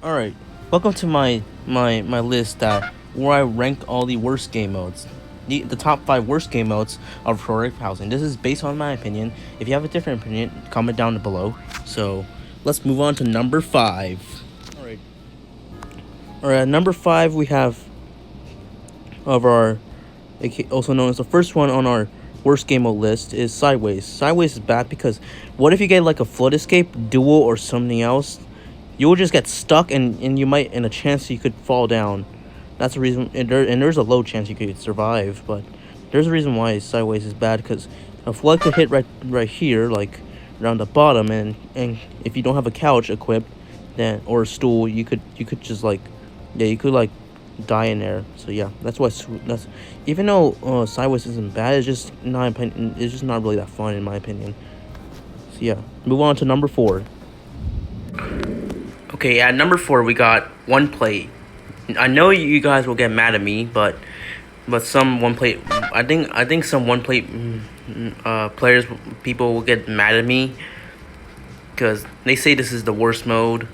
All right, welcome to my list that where I ranked all the worst game modes, the top 5 worst game modes of horror housing. This is based on my opinion. If you have a different opinion, comment down below. So let's move on to number 5. All right, number 5 we have of our, also known as the first one on our worst game mode list, is Sideways. Sideways is bad because what if you get like a flood escape, duel, or something else? You will just get stuck, and you might, in a chance you could fall down. That's the reason, and there's a low chance you could survive, but there's a reason why Sideways is bad, because a flood could hit right here, like around the bottom, and if you don't have a couch equipped, then, or a stool, you could just like, yeah, you could like die in there. So yeah, that's why that's, even though Sideways isn't bad, it's just not really that fun in my opinion. So yeah, move on to number 4. Okay, at number 4 we got One Plate. I know you guys will get mad at me, but some One Plate, I think some One Plate people will get mad at me because they say this is the worst mode.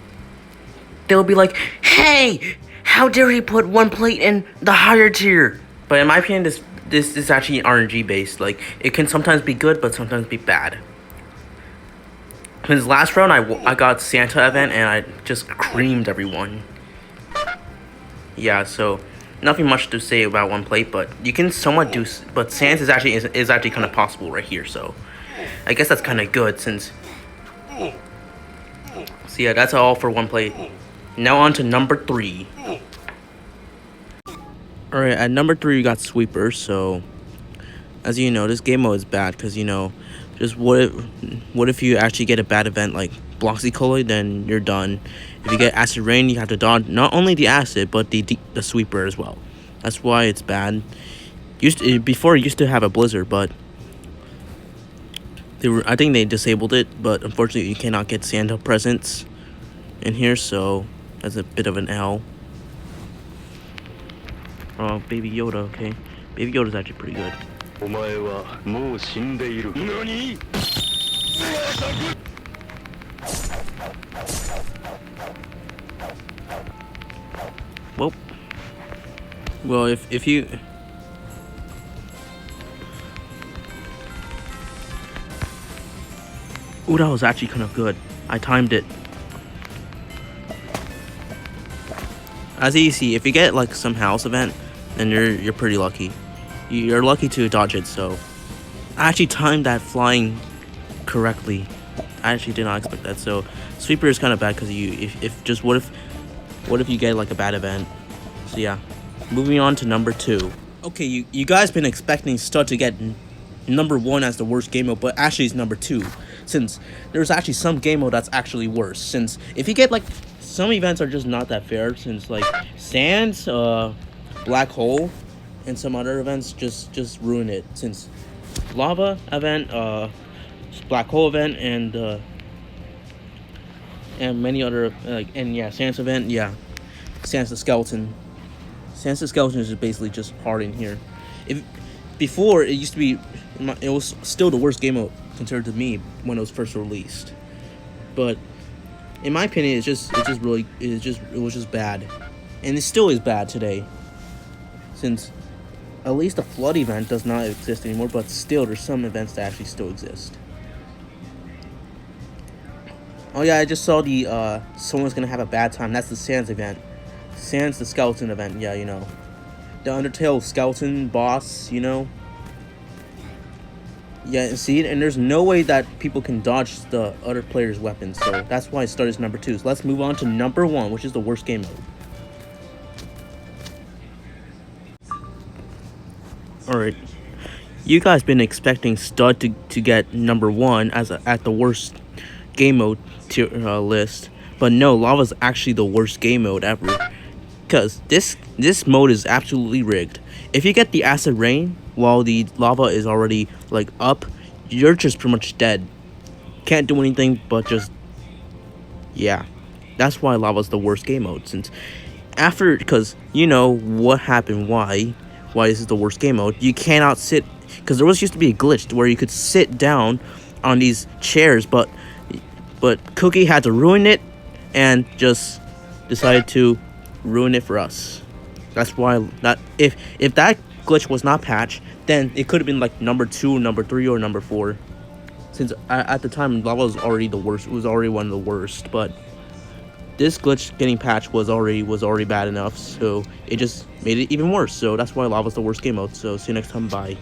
They'll be like, "Hey, how dare he put One Plate in the higher tier?" But in my opinion, this is actually RNG based. Like, it can sometimes be good, but sometimes be bad. His last round, I got Santa event, and I just creamed everyone. Yeah, so nothing much to say about One Plate, but you can somewhat do. But Sans is actually kind of possible right here, so I guess that's kind of good since. So yeah, that's all for One Plate. Now on to number 3. All right, at number 3 you got Sweeper. So as you know, this game mode is bad because, you know, just what if you actually get a bad event like Bloxy Cola, then you're done. If you get Acid Rain, you have to dodge not only the acid but the Sweeper as well. That's why it's bad. Before it used to have a Blizzard, but I think they disabled it. But unfortunately, you cannot get Santa presents in here, so that's a bit of an L. Oh, Baby Yoda, okay. Baby Yoda's actually pretty good. Well, if you... Ooh, that was actually kind of good. I timed it. As you see, if you get like some house event, then you're pretty lucky. You're lucky to dodge it. So I actually timed that flying correctly. I actually did not expect that. So Sweeper is kind of bad because what if you get like a bad event. So yeah, moving on to number 2. Okay, you guys been expecting Stud to get number 1 as the worst game mode, but actually it's number 2, since there's actually some game mode that's actually worse. Since if you get like, some events are just not that fair, since like Sands, Black Hole, and some other events just ruin it. Since Lava event, Black Hole event, and many other Sans event, yeah, Sans the Skeleton. Sans the Skeleton is basically just hard in here. Before it used to be, it was still the worst game mode compared to me when it was first released. But in my opinion, it was just bad, and it still is bad today. Since at least the flood event does not exist anymore, but still there's some events that actually still exist. Oh yeah, I just saw the someone's gonna have a bad time. That's the Sans event. Sans the Skeleton event, yeah, you know. The Undertale skeleton boss, you know. Yeah, see, and there's no way that people can dodge the other player's weapons, so that's why it started as number 2. So let's move on to number 1, which is the worst game mode. Alright, you guys been expecting Stud to get number 1 at the worst game mode tier, list, but no, Lava's actually the worst game mode ever. Because this mode is absolutely rigged. If you get the Acid Rain while the lava is already like up, you're just pretty much dead. Can't do anything but just, yeah. That's why Lava's the worst game mode. Since because you know what happened, why this is the worst game mode. You cannot sit, because there used to be a glitch where you could sit down on these chairs, but Cookie had to ruin it and just decided to ruin it for us. That's why that if that glitch was not patched, then it could have been like number 2, number 3, or number 4. Since at the time lava was already the worst, it was already one of the worst. But this glitch getting patched was already bad enough, so it just made it even worse. So that's why lava's the worst game mode. So see you next time. Bye.